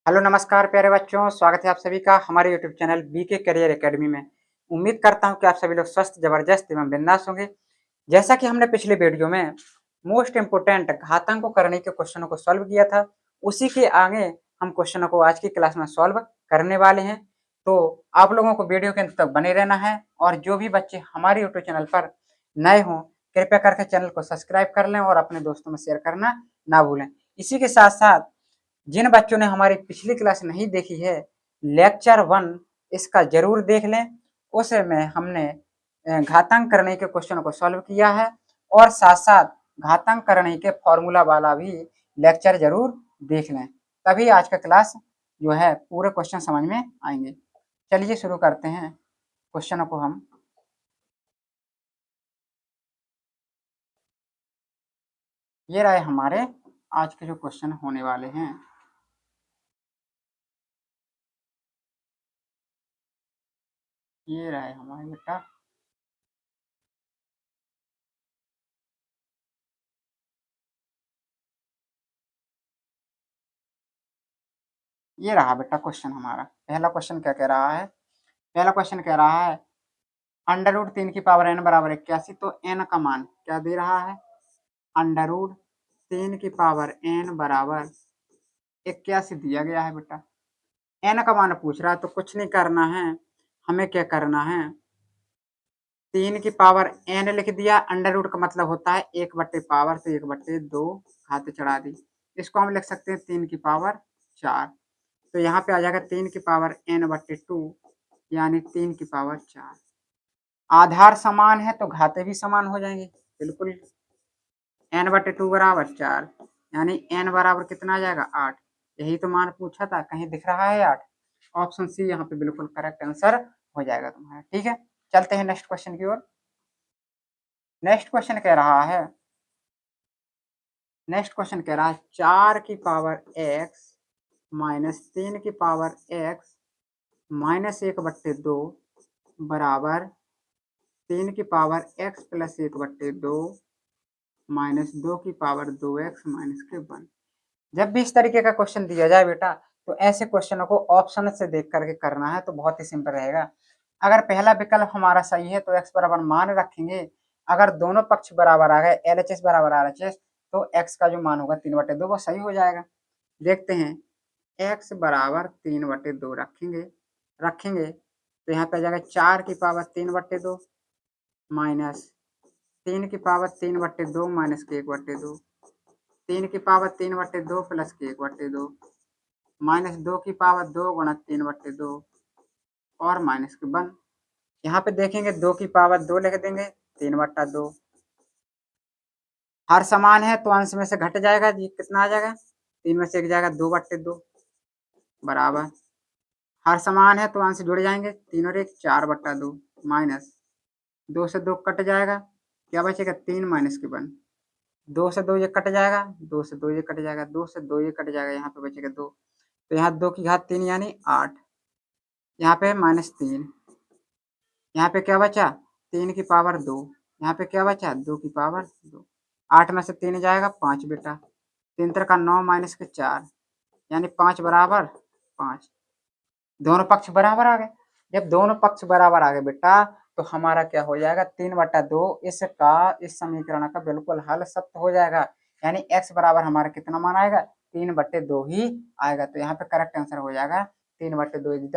Hello नमस्कार प्यारे बच्चों, स्वागत है आप सभी का हमारे YouTube channel BK career academy में। उम्मीद करता हूं कि आप सभी लोग स्वस्थ, जबरदस्त एवं बिंदास होंगे। जैसा कि हमने पिछले वीडियो में मोस्ट इम्पोर्टेंट घातांक करने के क्वेश्चनों को सॉल्व किया था, उसी के आगे हम क्वेश्चनों को आज की क्लास में सॉल्व करने वाले हैं। तो आप लोगों को वीडियो के अंत तक बने रहना है और जो भी बच्चे हमारे यूट्यूब चैनल पर नए हों, कृपया करके चैनल को सब्सक्राइब कर लें और अपने दोस्तों में शेयर करना ना भूलें। इसी के साथ साथ जिन बच्चों ने हमारी पिछली क्लास नहीं देखी है, लेक्चर 1 इसका जरूर देख लें। उसमें हमने घातांक करने के क्वेश्चन को सॉल्व किया है और साथ साथ घातांक करने के फॉर्मूला वाला भी लेक्चर जरूर देख लें, तभी आज का क्लास जो है पूरे क्वेश्चन समझ में आएंगे। चलिए शुरू करते हैं क्वेश्चनों को हम। ये रहे हमारे आज के जो क्वेश्चन होने वाले हैं। ये रहे हमारे बेटा, ये रहा बेटा क्वेश्चन हमारा। पहला क्वेश्चन क्या कह रहा है? पहला क्वेश्चन कह रहा है अंडर रूट 3 की पावर n बराबर 81। तो n का मान क्या दे रहा है? अंडर रूट 3 की पावर n बराबर 81 दिया गया है बेटा। n का मान पूछ रहा है तो कुछ नहीं करना है, हमें क्या करना है, 3 की पावर n लिख दिया। अंडर रूट का मतलब होता है 1/पावर, तो 1/2 घात चढ़ा दी। इसको हम लिख सकते हैं 3 की पावर 4। तो यहाँ पे आ जाएगा 3 की पावर n/2 यानी 3 की पावर 4। आधार समान है तो घाते भी समान हो जाएंगे, बिल्कुल। n/2 बराबर 4 यानी n बराबर कितना आ जाएगा? 8। यही तो मान पूछा था, कहीं दिख रहा है 8? ऑप्शन सी यहाँ पे बिल्कुल करेक्ट आंसर हो जाएगा तुम्हारा। ठीक है, चलते हैं नेक्स्ट क्वेश्चन की ओर। नेक्स्ट क्वेश्चन कह रहा है, नेक्स्ट क्वेश्चन कह रहा है 4 की पावर x माइनस 3 की पावर x माइनस 1/2 बराबर 3 की पावर x प्लस 1/2 माइनस 2 की पावर 2x माइनस के 1। जब भी इस तरीके का क्वेश्चन दिया जाए बेटा, तो ऐसे क्वेश्चनों को ऑप्शन से देख करके करना है, तो बहुत ही सिंपल रहेगा। अगर पहला विकल्प हमारा सही है तो x बराबर मान रखेंगे। अगर दोनों पक्ष बराबर आ गए, LHS बराबर RHS, तो x का जो मान होगा 3/2 वो सही हो जाएगा। देखते हैं, x बराबर 3/2 रखेंगे रखेंगे तो यहाँ पे आ जाएगा 4 की पावर 3/2 माइनस 3 की पावर 3/2 माइनस के 1/2, 3 की पावर 3/2 प्लस के 1/2 माइनस 2 की पावर 2 गुणा 3/2 और माइनस के 1। यहाँ पे देखेंगे 2 की पावर 2 लिख देंगे, 3/2। हर समान है तो अंश में से घट जाएगा जी, कितना आ जाएगा? 3 में से 1 जाएगा, 2/2 बराबर। हर समान है तो अंश जुड़ जाएंगे, 3 और 1 4/2 माइनस 2 से 2 कट जाएगा, क्या बचेगा? 3 माइनस के 1। 2 से 2 ये कट जाएगा, 2 से 2 ये कट जाएगा, 2 से 2 ये कट जाएगा, यहाँ पे बचेगा 2। तो यहाँ 2 की घात 3 यानी 8। यहाँ पे -3, यहाँ पे क्या बचा? 3 की पावर 2। यहाँ पे क्या बचा? 2 की पावर 2। 8 में से 3 जाएगा, 5 बेटा। 3 त्रिका 9 माइनस के 4 यानी 5 बराबर 5। दोनों पक्ष बराबर आ गए। जब दोनों पक्ष बराबर आ गए बेटा, तो हमारा क्या हो जाएगा? 3/2 इसका, इस समीकरण का बिल्कुल हल सत्य हो जाएगा। यानी x बराबर हमारा कितना मान आएगा? 3/2 ही आएगा। तो यहाँ पे करेक्ट आंसर हो जाएगा 3/2 इज द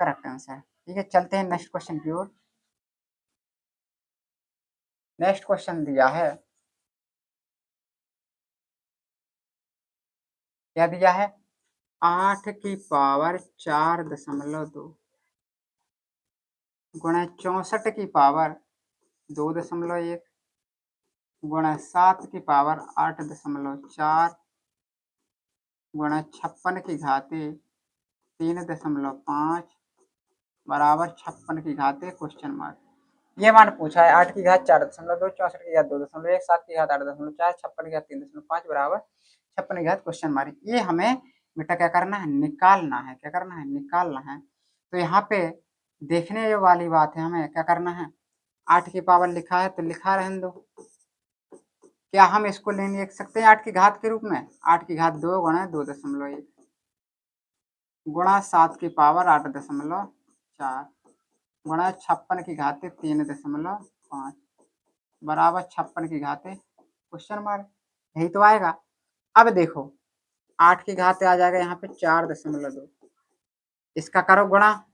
करेक्ट आंसर। ठीक है, चलते हैं नेक्स्ट क्वेश्चन की ओर। नेक्स्ट क्वेश्चन दिया है, क्या दिया है? 8 की पावर 4.2 गुणा 64 की पावर 2.1 गुणा 7 की पावर 8.4 गुणा 56 की घाते 3.5 बराबर 56 की घाते ? ये मान पूछा है 8 की घात 4.2, 64 की घात 2.1, 7 की घात 8.4, 56 की घात 3.5 बराबर 56 ? ये हमें बेटा क्या करना है? निकालना है। क्या करना है? निकालना है। तो यहाँ पे देखने वाली बात है, हमें क्या करना है? 8 की पावर लिखा है तो लिखा रहने दो। क्या हम इसको लिख सकते हैं 8 की घात के रूप में? 8 की घात 2 गुणा 2.1 गुणा 7 की पावर 8.4 गुणा 56 की घाते 3.5 बराबर 56 की घाते क्वेश्चन मार्क, यही तो आएगा। अब देखो 8 की घाते आ जाएगा यहाँ पे 4.2, इसका करो गुणा,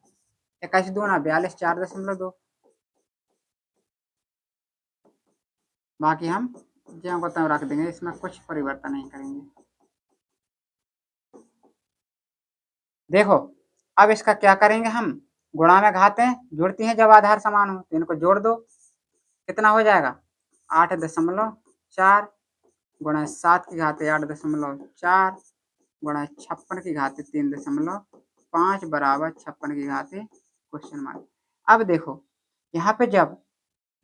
21 दूना 42 4.2, बाकी हम ज्यों को त्यों रख देंगे, इसमें कुछ परिवर्तन नहीं करेंगे। देखो अब इसका क्या करेंगे हम, गुणा में घातें जुड़ती हैं जब आधार समान हो, तो इनको जोड़ दो, कितना हो जाएगा 8.4 गुणा 7 की घाते 8.4 गुणा 56 की घाते 3.5 बराबर 56 की घाते क्वेश्चन मार्क। अब देखो यहाँ पे जब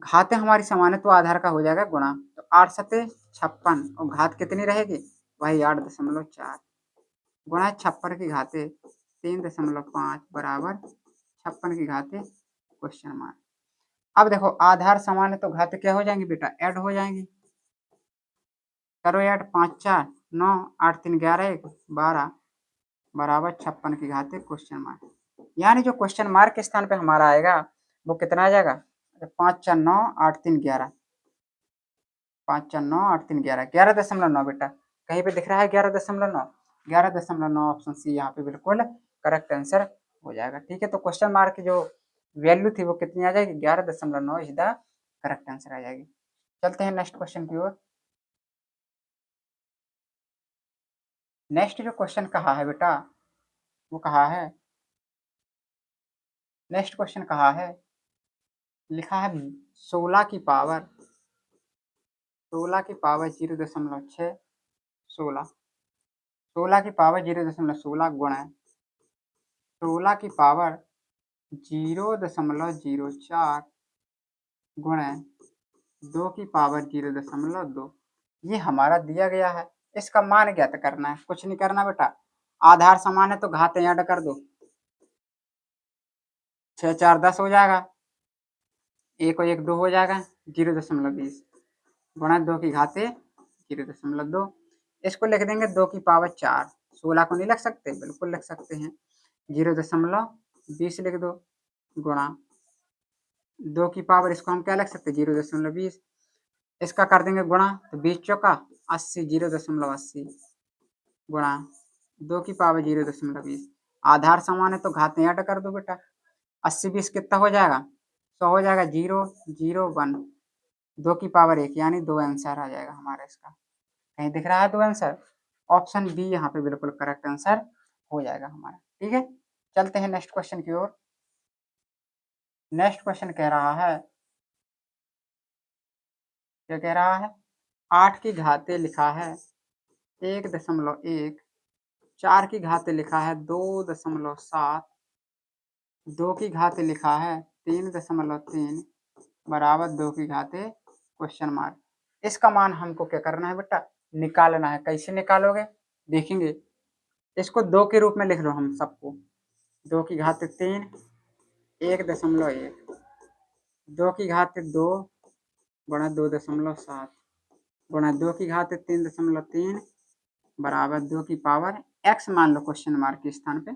घातें हमारी समान है तो आधार का हो जाएगा गुणा, तो 8 सते 56 और घात कितनी रहेगी, वही 8.4 गुणा 56 की घाते 3.5 बराबर 56 की घाते क्वेश्चन मार्क। अब देखो आधार समान है तो घातें क्या हो जाएंगी बेटा, ऐड हो जाएंगी, करो ऐड, 5 4 9 8 3 11 1 12 बराबर 56 की घाते क्वेश्चन मार्क। यानी जो क्वेश्चन मार्क के स्थान पे हमारा आएगा वो कितना आ जाएगा, 5 4 9 8 3 11 5 4 9 8 3 11 11.9 बेटा, कहीं पे दिख रहा है 11.9, 11.9 ऑप्शन सी यहाँ पे बिल्कुल करेक्ट आंसर हो जाएगा। ठीक है, तो क्वेश्चन मार्क की जो वैल्यू थी वो कितनी आ जाएगी, 11.9 इज द करेक्ट आंसर आ जाएगी। चलते हैं नेक्स्ट क्वेश्चन की ओर। नेक्स्ट जो क्वेश्चन कहा है बेटा वो कहा है, नेक्स्ट क्वेश्चन कहा है, लिखा है 16 की पावर 0.6 16 की पावर 0.16 गुणा 16 की पावर 0.04 गुणा 2 की पावर 0.2 ये हमारा दिया गया है। इसका मान ज्ञात करना है, कुछ नहीं करना बेटा, आधार समान है तो घातें ऐड कर दो, 6 4 10 हो जाएगा, 1 और 1 2 हो जाएगा, 0.20 गुणा 2 की घाते 0.2, इसको लिख देंगे 2 की पावर 4, 16 को नहीं लिख सकते, बिल्कुल लिख सकते हैं, 0.20 लिख दो गुणा 2 की पावर, इसको हम क्या लिख सकते हैं 0.20, इसका कर देंगे गुणा, तो 20 चौका 80 0.80 गुणा 2 की पावर 0.20, आधार समान है तो घातें ऐड कर दो बेटा, 80 20 कितना हो जाएगा 100 हो जाएगा, 0 0 1 2 की पावर 1 यानी 2 आंसर आ जाएगा हमारा इसका, कहीं दिख रहा है 2 आंसर, ऑप्शन बी यहाँ पे बिल्कुल करेक्ट आंसर हो जाएगा हमारा। ठीक है, चलते हैं नेक्स्ट क्वेश्चन की ओर। नेक्स्ट क्वेश्चन कह रहा है, क्या कह रहा है, 8 की घाते लिखा है 1.1, 4 की घाते लिखा है 2.7, 2 की घाते लिखा है 3.3 बराबर 2 की घाते क्वेश्चन मार्क। इसका मान हमको क्या करना है बेटा, निकालना है। कैसे निकालोगे देखेंगे, इसको 2 के रूप में लिख लो हम सबको, 2 की घाते 3 1.1 2 की घाते 2 गुणा 2.7 गुणा 2 की घाते 3.3 बराबर 2 की पावर x मान लो क्वेश्चन मार्क के स्थान पे,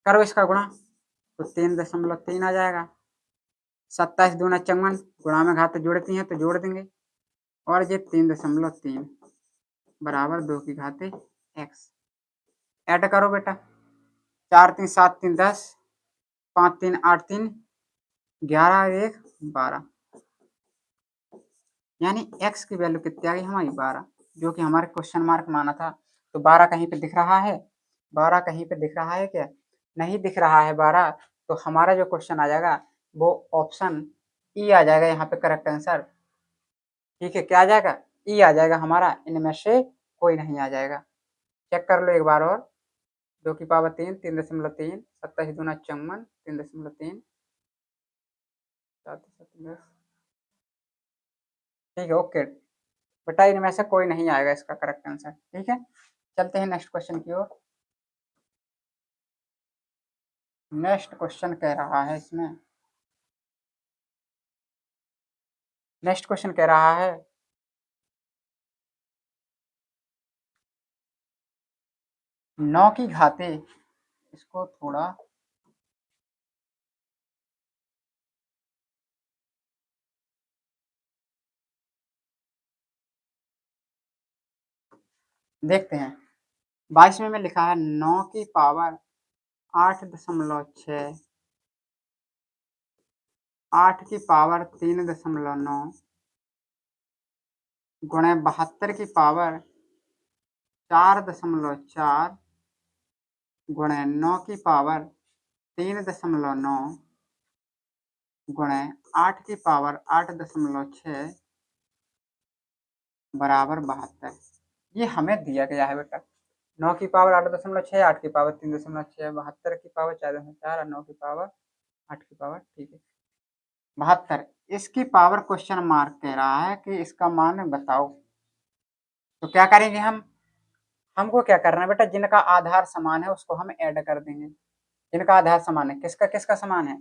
करो इसका गुणा, तो 3.3 आ जाएगा, 27 दूना 54 गुणा में घाते जोड़ती हैं तो जोड़ देंगे, और ये 3.3 बराबर 2 की घाते x, ऐड करो बेटा, 4 3 7 3 10 5 3 8 3 11 1 12 यानी x की वैल्यू कितनी आ गई हमारी 12, जो कि हमारे क्वेश्चन मार्क माना था। तो 12 कहीं पे दिख रहा है, 12 कहीं पे दिख रहा है क्या, नहीं दिख रहा है 12, तो हमारा जो क्वेश्चन आ जाएगा वो ऑप्शन ई आ जाएगा यहाँ पे करेक्ट आंसर। ठीक है, क्या आ जाएगा, ई आ जाएगा हमारा, इनमें से कोई नहीं आ जाएगा। चेक कर लो एक बार और, 2 की पावर 3 3.3 27 दूना 54 3.3 ठीक है, ओके बेटा, इनमें से कोई नहीं आएगा इसका करेक्ट आंसर। ठीक है, चलते हैं नेक्स्ट क्वेश्चन की ओर। नेक्स्ट क्वेश्चन कह रहा है इसमें, नेक्स्ट क्वेश्चन कह रहा है 9 की घाते इसको थोड़ा देखते हैं। 22 में लिखा है 9 की पावर 8.6, 8 की पावर 3.9 गुणे 72 की पावर 4.4 गुणे 9 की पावर 3.9 गुणे 8 की पावर 8.6 बराबर 72। ये हमें दिया गया है बेटा। 9 की पावर 8.6, 8 की पावर 3.6, 72 की पावर 4.4 और 9 की पावर 8 की पावर, ठीक है 72। इसकी पावर क्वेश्चन मार्क कह रहा है कि इसका मान बताओ। तो क्या करेंगे हम, हमको क्या करना है बेटा, जिनका आधार समान है उसको हम ऐड कर देंगे। जिनका आधार समान है, किसका किसका समान है,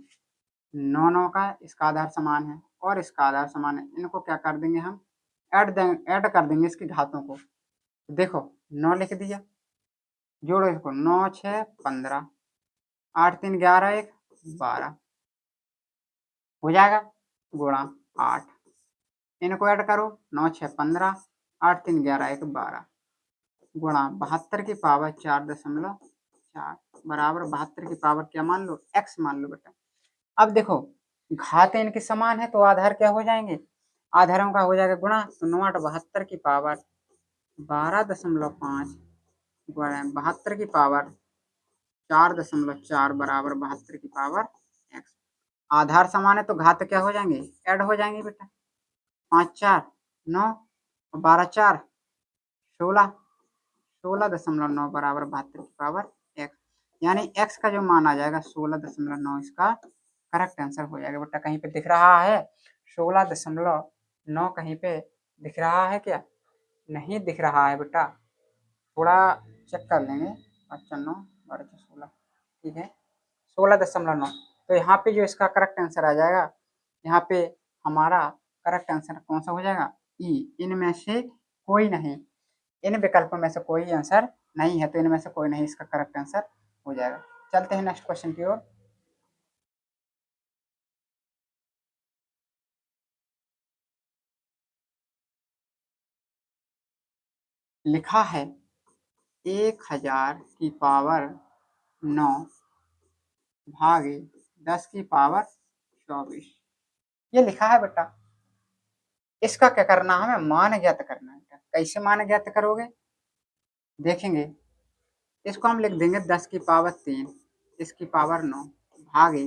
9 का इसका आधार समान है और इसका आधार समान है, इनको क्या कर देंगे हम, ऐड कर देंगे इसकी घातों को। देखो 9 लिख दिया, जोड़ो इसको, 9 6 15, 8 3 11 1 12 हो जाएगा, गुणा 8, इनको ऐड करो, 9 6 15, 8 3 11 1 12 गुणा 72 की पावर 4.4 बराबर 72 की पावर क्या मान लो, x मान लो बेटा। अब देखो घातें इनके समान है तो आधार क्या हो जाएंगे, आधारों का हो जाएगा गुणा, तो 9 8 72 की पावर 12.5 गुणा 72 की पावर 4.4 बराबर 72 की पावर x। आधार समान है तो घात क्या हो जाएंगे, ऐड हो जाएंगे बेटा। 5 4 9 और 12 4 16, 16.9 बराबर 72 की पावर x, यानी x का जो मान आ जाएगा 16.9 इसका करेक्ट आंसर हो जाएगा बेटा। कहीं पे दिख रहा है 16.9, कहीं पे दिख रहा है क्या, नहीं दिख रहा है बेटा, थोड़ा चेक कर लेंगे। अच्छा 9 12 16, ठीक है 16.9। तो यहाँ पे जो इसका करेक्ट आंसर आ जाएगा, यहाँ पे हमारा करेक्ट आंसर कौन सा हो जाएगा, ई। इनमें से कोई नहीं, इन विकल्पों में से कोई आंसर नहीं है, तो इनमें से कोई नहीं इसका करेक्ट आंसर हो जाएगा। चलते हैं नेक्स्ट क्वेश्चन की ओर। लिखा है 1000 की पावर 9 भागे 10 की पावर 24, ये लिखा है बेटा। इसका क्या करना है, हमें मान ज्ञात करना है। कैसे मान ज्ञात करोगे, देखेंगे। इसको हम लिख देंगे 10 की पावर 3, इसकी पावर 9 भागे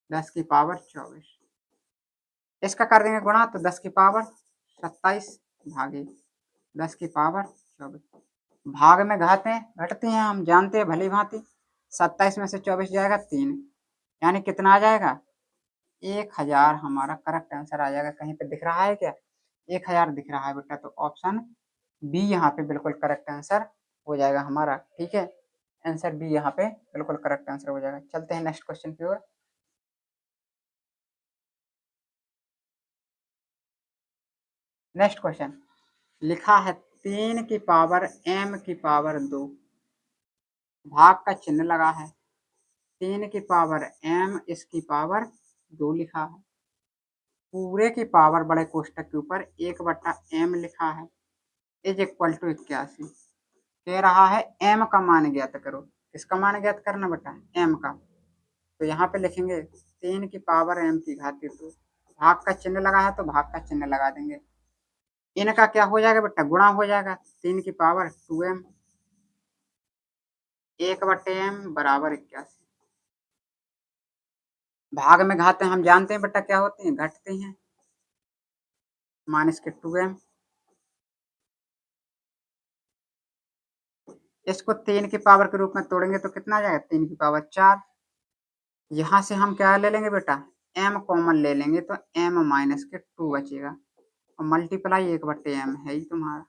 10 की पावर 24, इसका कर देंगे गुणा, तो 10 की पावर 27 भागे 10 की पावर 24। भाग में घातें घटती हैं, हम जानते हैं भली भांति। 27 में से 24 जाएगा 3, यानी कितना आ जाएगा, 1000 हमारा करेक्ट आंसर आ जाएगा। कहीं पे दिख रहा है क्या, 1000 दिख रहा है बेटा, तो ऑप्शन बी यहाँ पे बिल्कुल करेक्ट आंसर हो जाएगा हमारा, ठीक है आंसर बी यहाँ पे बिल्कुल करेक्ट आंसर हो जाएगा। चलते हैं नेक्स्ट क्वेश्चन की ओर। नेक्स्ट क्वेश्चन लिखा है 3 की पावर m की पावर 2, भाग का चिन्ह लगा है, 3 की पावर m इसकी पावर 2 लिखा है, पूरे की पावर बड़े कोष्टक के ऊपर 1/m लिखा है, इज इक्वल टू 81। कह रहा है m का मान ज्ञात करो। किसका मान ज्ञात करना बेटा, m का। तो यहाँ पे लिखेंगे 3 की पावर m की घात 2, भाग का चिन्ह लगा है तो भाग का चिन्ह लगा देंगे। इनका क्या हो जाएगा बेटा, गुणा हो जाएगा, 3 की पावर 2m 1/m बराबर 81। भाग में घातें हम जानते हैं बेटा क्या होती हैं, घटती हैं, माइनस के 2m। इसको 3 की पावर के रूप में तोड़ेंगे तो कितना आ जाएगा, 3 की पावर 4। यहाँ से हम क्या ले लेंगे बेटा, m कॉमन ले लेंगे तो m माइनस के 2 बचेगा, और मल्टीप्लाई 1/m है ही तुम्हारा,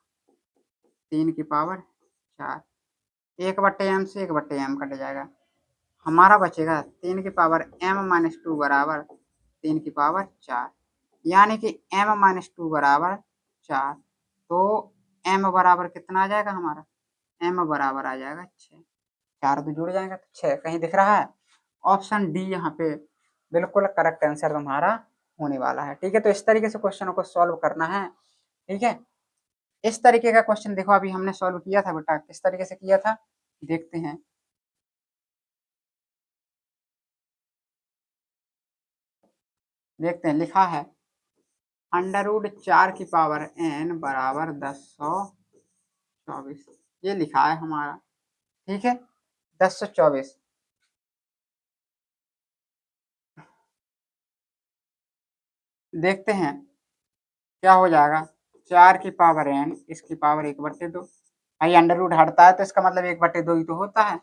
3 की पावर 4, 1/m से 1/m कट जाएगा, हमारा बचेगा 3 की पावर m माइनस 2 बराबर 3 की पावर 4, यानी कि m माइनस 2 बराबर 4। तो m बराबर कितना आ जाएगा हमारा, m बराबर आ जाएगा 6। 4 2 जुड़ जाएंगे तो 6 कहीं दिख रहा है? ऑप्शन डी यहाँ पे बिल्कुल करेक्ट आंसर तुम्हारा होने वाला है। ठीक है, तो इस तरीके से क्वेश्चनों को सॉल्व करना है। ठीक है, इस तरीके का क्वेश्चन देखो अभी हमने सॉल्व किया था बेटा, किस तरीके से किया था देखते हैं। देखते हैं, लिखा है अंडर रूट 4 की पावर n बराबर 1024, ये लिखा है हमारा। ठीक है, 1024। देखते हैं क्या हो जाएगा। 4 की पावर n, इसकी पावर 1/2। भाई अंडर रूट हटता है तो इसका मतलब 1/2 ही तो होता है।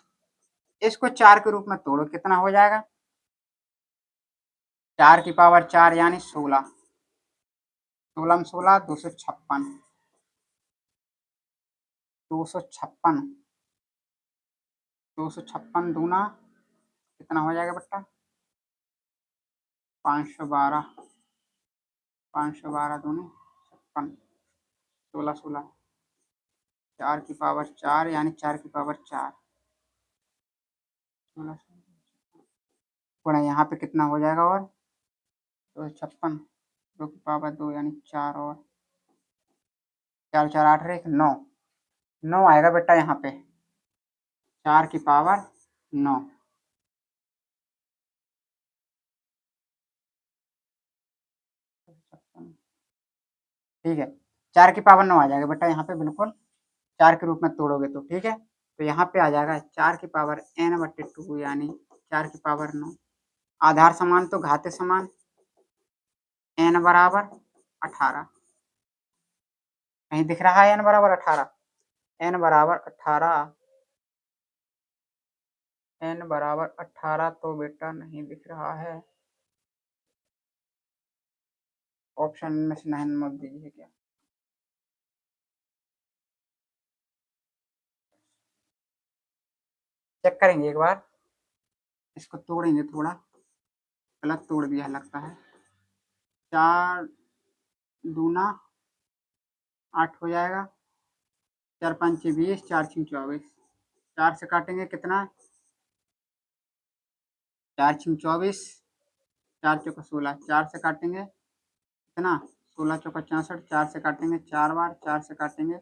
इसको 4 के रूप में तोड़ो, कितना हो जाएगा? 4 की पावर 4 यानी 16, 16 में 16 256, 256, 256 दूना कितना हो जाएगा बेटा? 512, 512 दूनी 56, 16 16, 4 की पावर 4 यानी 4 की पावर 4, 16 गुणा यहाँ पे कितना हो जाएगा? और 256, 2 की पावर 2 यानी 4, और 4 4 8 रे 9, 9 आएगा बेटा यहाँ पे, 4 की पावर 9। ठीक है, 4 की पावर 9 आ जाएगा बेटा यहाँ पे, बिल्कुल 4 के रूप में तोड़ोगे तो। ठीक है, तो यहाँ पे आ जाएगा 4 की पावर n/2 यानी 4 की पावर 9। आधार समान तो घाते समान, n बराबर 18, कहीं दिख रहा है n बराबर 18? n बराबर 18, n बराबर 18 तो बेटा नहीं दिख रहा है। ऑप्शन में से नहीं मत दीजिए क्या? चेक करेंगे एक बार, इसको तोड़ेंगे थोड़ा, गलत तोड़ दिया लगता है। 4 दूना 8 हो जाएगा, 4 5 20, 4 6 24, 4 से काटेंगे कितना? 4 6 24, 4 चौका 16, 4 से काटेंगे कितना? 16 चौका 64, 4 से काटेंगे 4 बार, 4 से काटेंगे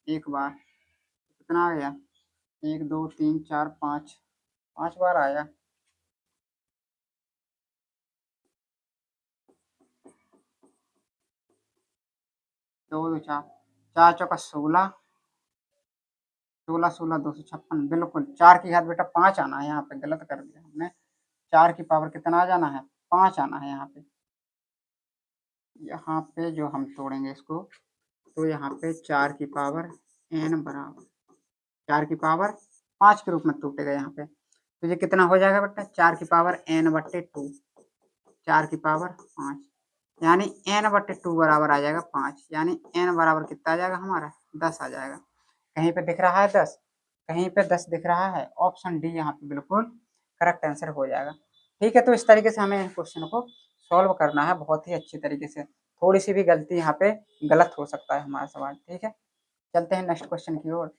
एक बार, कितना आ गया? 1 2 3 4 5, 5 बार आया। दो दो चार, 4 चौका 16, 16 16 256, बिल्कुल 4 की घात बेटा 5 आना है, यहाँ पे गलत कर दिया हमने। 4 की पावर कितना आ जाना है? 5 आना है यहाँ पे। यहाँ पे जो हम तोड़ेंगे इसको, तो यहाँ पे 4 की पावर n बराबर 4 की पावर 5 के रूप में टूटेगा यहाँ पे, तो ये कितना हो जाएगा बेटा? 4 की पावर n/2, 4 की पावर 5 यानी n/2 बराबर आ जाएगा 5, यानी n बराबर कितना आ जाएगा हमारा? 10 आ जाएगा। कहीं पे दिख रहा है 10? कहीं पे 10 दिख रहा है? ऑप्शन डी यहाँ पे बिल्कुल करेक्ट आंसर हो जाएगा। ठीक है, तो इस तरीके से हमें क्वेश्चन को सॉल्व करना है बहुत ही अच्छी तरीके से। थोड़ी सी भी गलती यहाँ पे गलत हो सकता है हमारा सवाल। ठीक है, चलते हैं नेक्स्ट क्वेश्चन की ओर।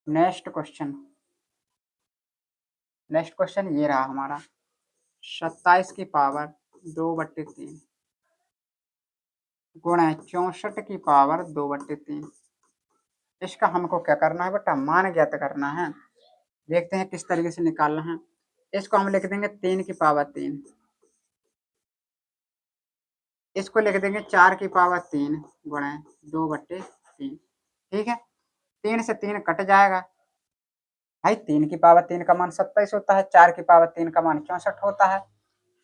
नेक्स्ट क्वेश्चन, नेक्स्ट क्वेश्चन ये रहा हमारा, 27 की पावर 2/3 गुणा 64 की पावर 2/3। इसका हमको क्या करना है बेटा? मान ज्ञात करना है। देखते हैं किस तरीके से निकालना है। इसको हम लिख देंगे 3 की पावर 3, इसको लिख देंगे 4 की पावर 3 गुणा 2/3। ठीक है, 3 से 3 कट जाएगा। भाई 3 की पावर 3 का मान 27 होता है, 4 की पावर 3 का मान 64 होता है।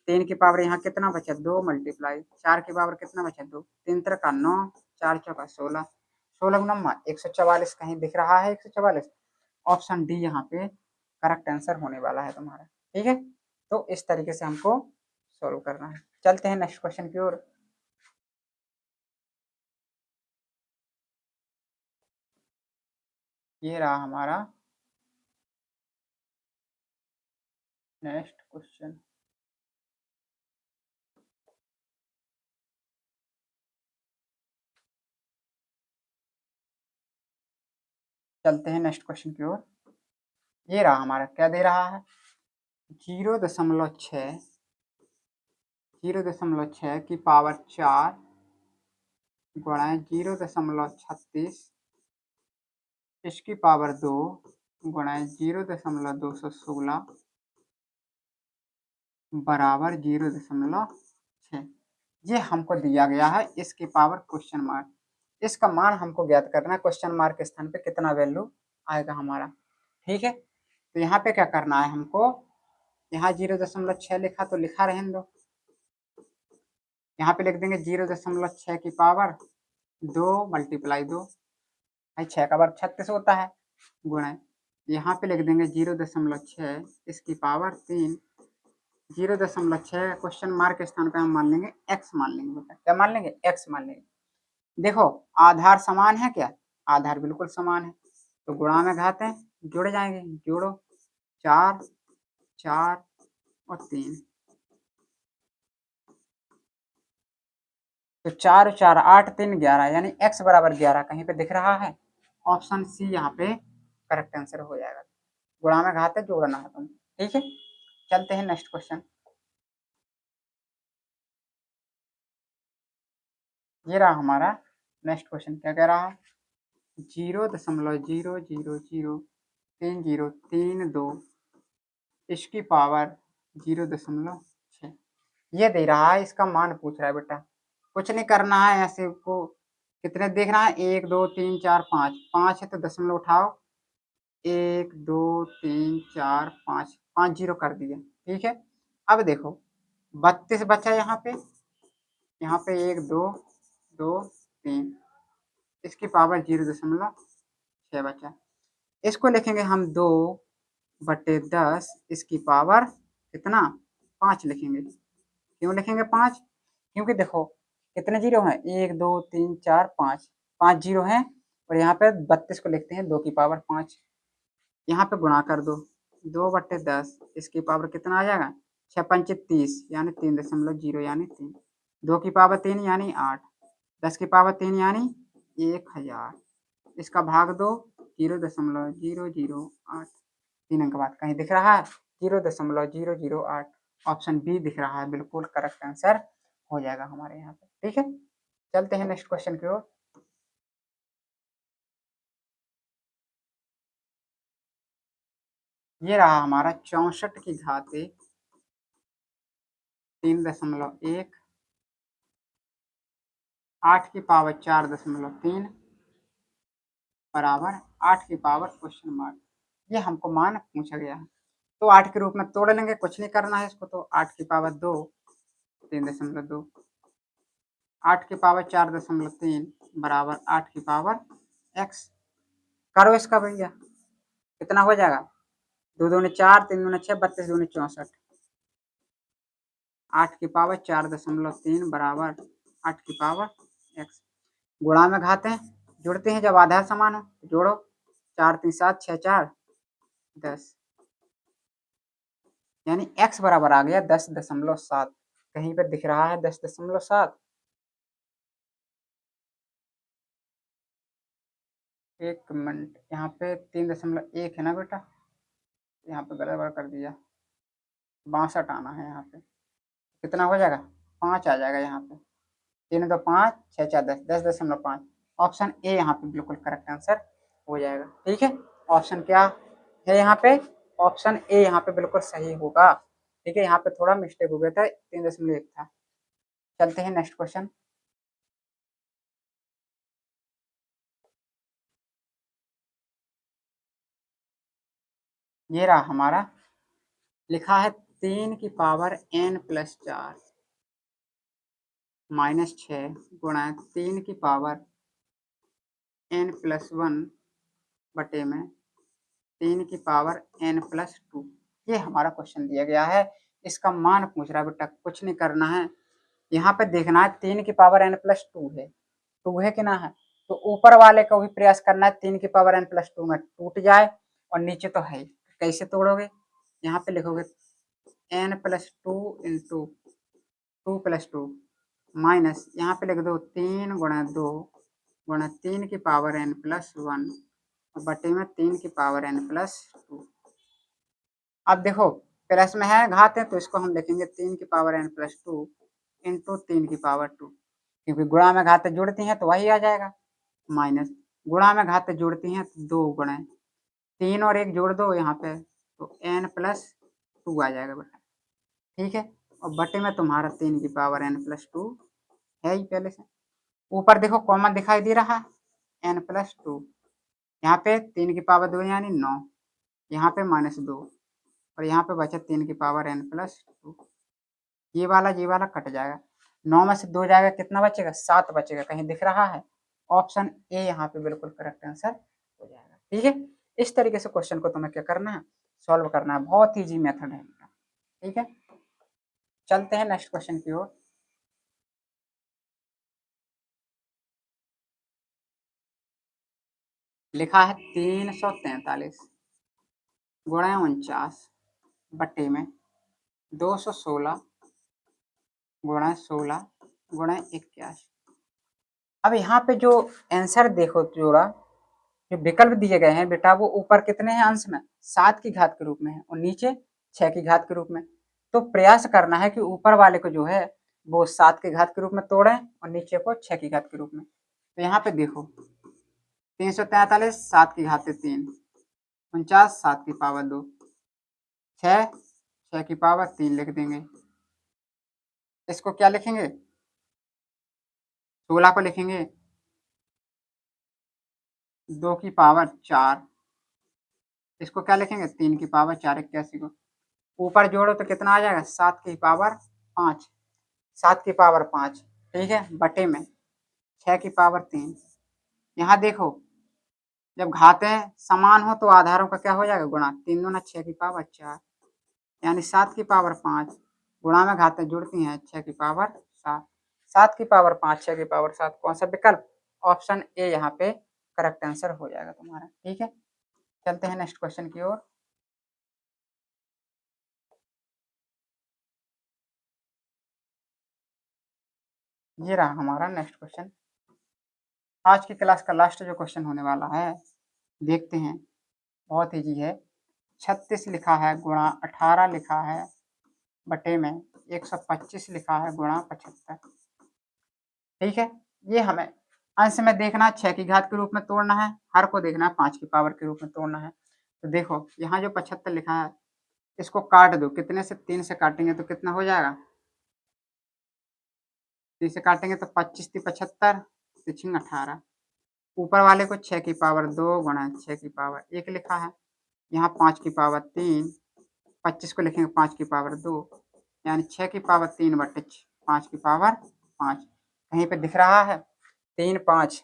3 की पावर यहाँ कितना बचा? 2 मल्टीप्लाई 4 की पावर कितना बचा? 2, 3 3 का 9, 4 चौका 16, 16 गुना 144, कहीं दिख रहा है 144? ऑप्शन डी यहाँ पे करेक्ट आंसर होने वाला है तुम्हारा। ठीक है, तो इस तरीके से हमको सॉल्व करना है। चलते हैं नेक्स्ट क्वेश्चन की ओर। ये रहा हमारा नेक्स्ट क्वेश्चन। चलते हैं नेक्स्ट क्वेश्चन की ओर। ये रहा हमारा, क्या दे रहा है, 0.6 की पावर 4 गुणा 0.36 इसकी पावर 2 गुणा 0.216 बराबर 0.6। ये हमको दिया गया है, इसकी पावर क्वेश्चन मार्क। इसका मान हमको ज्ञात करना है, क्वेश्चन मार्क के स्थान पे कितना वैल्यू आएगा हमारा। ठीक है, तो यहाँ पे क्या करना है हमको, यहाँ 0.6 लिखा तो लिखा रहने दो, यहाँ पे लिख देंगे 0.6 की पावर 2 मल्टीप्लाई 2, 6 का वर्ग 36 होता है, गुणा यहाँ पे लिख देंगे 0.6 इसकी पावर 3, 0.6 क्वेश्चन मार्क के स्थान पे हम मान लेंगे x मान लेंगे बेटा, क्या मान लेंगे, x मान लेंगे। देखो आधार समान है क्या, आधार बिल्कुल समान है, तो गुणा में घाते हैं, जुड़ जाएंगे, जोड़ो 4 4 और 3, तो 4 4 8 3 11 यानी x बराबर 11 कहीं पे दिख रहा है, ऑप्शन सी यहाँ पे करेक्ट आंसर हो जाएगा। गुणा में घाते जोड़ना है तुम, ठीक है। चलते हैं नेक्स्ट क्वेश्चन। ये रहा हमारा नेक्स्ट क्वेश्चन, क्या कह रहा है, 0.00003032 इसकी पावर 0.6 ये दे रहा है, इसका मान पूछ रहा है बेटा। कुछ नहीं करना है, ऐसे को कितने देखना है, 1 2 3 4 5, 5 है तो दशमलव उठाओ, 1 2 3 4 5, 5 जीरो कर दिए, ठीक है। अब देखो 32 बचा यहाँ पे, यहाँ पे 1 2 2 3 इसकी पावर 0.6 बचा, इसको लिखेंगे हम 2/10 इसकी पावर कितना 5 लिखेंगे। क्यों लिखेंगे 5, क्योंकि देखो कितने जीरो हैं, 1 2 3 4 5, 5 जीरो हैं, और यहाँ पे 32 को लिखते हैं 2 की पावर 5, यहाँ पे गुणा कर दो, 2/10 इसकी पावर कितना आ जाएगा, 6 पंचे 30 यानी 3.0 यानी 3, 2 की पावर 3 यानी 8, 10 की पावर 3 यानी 1000, इसका भाग दो 0.008, 3 अंक बाद कहीं दिख रहा है 0.008, ऑप्शन बी दिख रहा है, बिल्कुल करेक्ट आंसर हो जाएगा हमारे यहाँ पे, ठीक है। चलते हैं नेक्स्ट क्वेश्चन की ओर। ये रहा हमारा 64 की घाते 3.1, 8 की पावर 4.3 बराबर 8 की पावर क्वेश्चन मार्क। ये हमको मान पूछा गया है, तो 8 के रूप में तोड़ लेंगे, कुछ नहीं करना है इसको, तो 8 की पावर 2 3.2, 8 की पावर 4.3 बराबर 8 की पावर x, करो इसका भैया, कितना हो जाएगा, 2 दूनी 4 3 दूनी 6 32 दूनी 64, 8 की पावर 4.3 बराबर 8 की पावर x, गुणा में घाते हैं, जुड़ते हैं जब आधार समान हो, जोड़ो 4 3 7 6 4 10, यानी x बराबर आ गया 10.7, कहीं पर दिख रहा है 10.7, एक मिनट, यहाँ पे 3.1 है ना बेटा, यहाँ पे गड़बड़ कर दिया, 62 आना है यहाँ पे, कितना हो जाएगा 5 आ जाएगा यहाँ पे, 3 2 5 6 4 10, 10.5, ऑप्शन ए यहाँ पे बिल्कुल करेक्ट आंसर हो जाएगा, ठीक है। ऑप्शन क्या है यहाँ पे, ऑप्शन ए यहाँ पे बिल्कुल सही होगा, ठीक है। यहाँ पे थोड़ा मिस्टेक हो गया था, 3.1 था। चलते हैं नेक्स्ट क्वेश्चन। ये रहा हमारा, लिखा है 3 की पावर n+4 -6 गुणा 3 की पावर n+1 बटे में 3 की पावर n+2, ये हमारा क्वेश्चन दिया गया है, इसका मान पूछ रहा है बेटा, कुछ नहीं करना है, यहाँ पे देखना है 3 की पावर n+2 है, 2 है कि ना है, तो ऊपर वाले को भी प्रयास करना है 3 की पावर n+2 में टूट जाए, और नीचे तो है, कैसे तोड़ोगे, यहाँ पे लिखोगे n+2 इंटू 2+2 माइनस, यहाँ पे लिख दो 3 गुणा 2 गुणा 3 की पावर n+1 और बटे में 3 की पावर n प्लस 2। अब देखो प्लस में है घात है तो इसको हम लिखेंगे 3 की पावर n प्लस 2 इंटू 3 की पावर 2, क्योंकि गुणा में घातें जुड़ती हैं तो वही आ जाएगा। माइनस गुणा में घातें जुड़ती हैं तो 2 गुणे 3 और 1 जोड़ दो यहाँ पे तो n प्लस 2 आ जाएगा बेटा। ठीक है, और बटे में तुम्हारा 3 की पावर n प्लस 2 है ही पहले से। ऊपर देखो कॉमन दिखाई दे रहा है n प्लस 2, यहाँ पे 3 की पावर 2 यानी 9, यहाँ पे माइनस 2 और यहाँ पे बचा 3 की पावर n प्लस 2। ये वाला कट जाएगा, 9 में से 2 जाएगा कितना बचेगा 7 बचेगा, कहीं दिख रहा है। ऑप्शन ए यहाँ पे बिल्कुल करेक्ट आंसर हो जाएगा। ठीक है, इस तरीके से क्वेश्चन को तुम्हें क्या करना है, सॉल्व करना है। बहुत ईजी मेथड है। ठीक है, चलते हैं नेक्स्ट क्वेश्चन की ओर। लिखा है 343 गुणा 49 बट्टे में 216 गुणा 16 गुणा 81। अब यहाँ पे जो आंसर देखो जोड़ा, जो विकल्प दिए गए हैं बेटा वो ऊपर कितने हैं अंश में 7 की घात के रूप में है और नीचे 6 की घात के रूप में। तो प्रयास करना है कि ऊपर वाले को जो है वो 7 की घात के रूप में तोड़ें और नीचे को 6 की घात के रूप में। तो यहाँ पे देखो 343 7 की घात 3, 49 7 की पावर 2, 6 की पावर 3 लिख देंगे। इसको क्या लिखेंगे 16 को लिखेंगे 2 की पावर 4, इसको क्या लिखेंगे 3 की पावर 4 81 को। ऊपर जोड़ो तो कितना आ जाएगा 7 की पावर 5, 7 की पावर 5। ठीक है, बटे में 6 की पावर 3। यहाँ देखो जब घातें समान हो तो आधारों का क्या हो जाएगा गुणा, 3 दूना 6 की पावर 4 यानी 7 की पावर 5। गुणा में घातें जुड़ती हैं 6 की पावर 7, 7 की पावर 5 6 की पावर 7। कौन सा विकल्प, ऑप्शन ए यहाँ पे करेक्ट आंसर हो जाएगा तुम्हारा। ठीक है, चलते हैं नेक्स्ट क्वेश्चन की ओर। ये रहा हमारा नेक्स्ट क्वेश्चन, आज की क्लास का लास्ट जो क्वेश्चन होने वाला है, देखते हैं। बहुत ईजी है, 36 लिखा है गुणा 18 लिखा है बटे में 125 लिखा है गुणा 75। ठीक है, ये हमें अंश में देखना 6 की घात के रूप में तोड़ना है, हर को देखना है 5 की पावर के रूप में तोड़ना है। तो देखो यहाँ जो 75 लिखा है इसको काट दो, कितने से 3 से काटेंगे तो कितना हो जाएगा, 3 से काटेंगे तो 25 थी 75 तिछिंग 18। ऊपर वाले को 6 की पावर 2 गुणा 6 की पावर 1 लिखा है, यहाँ 5 की पावर 3, 25 को लिखेंगे 5 की पावर 2 यानी 6 की पावर 3 बटे 5 की पावर 5। कहीं पे दिख रहा है 3 5,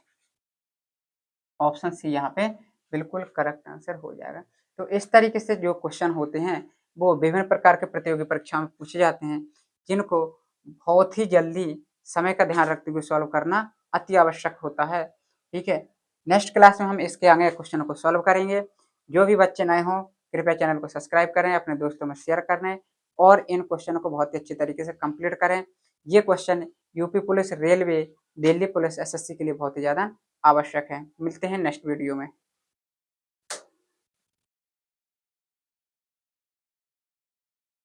ऑप्शन सी यहाँ पे बिल्कुल करेक्ट आंसर हो जाएगा। तो इस तरीके से जो क्वेश्चन होते हैं वो विभिन्न प्रकार के प्रतियोगी परीक्षा में पूछे जाते हैं, जिनको बहुत ही जल्दी समय का ध्यान रखते हुए सॉल्व करना अति आवश्यक होता है। ठीक है, नेक्स्ट क्लास में हम इसके आगे क्वेश्चनों को सॉल्व करेंगे। जो भी बच्चे नए हों कृपया चैनल को सब्सक्राइब करें, अपने दोस्तों में शेयर करें और इन क्वेश्चनों को बहुत ही अच्छे तरीके से कंप्लीट करें। ये question UP police, railway, Delhi police, SSC के लिए बहुत ही ज़्यादा आवश्यक है। मिलते हैं नेक्स्ट वीडियो में।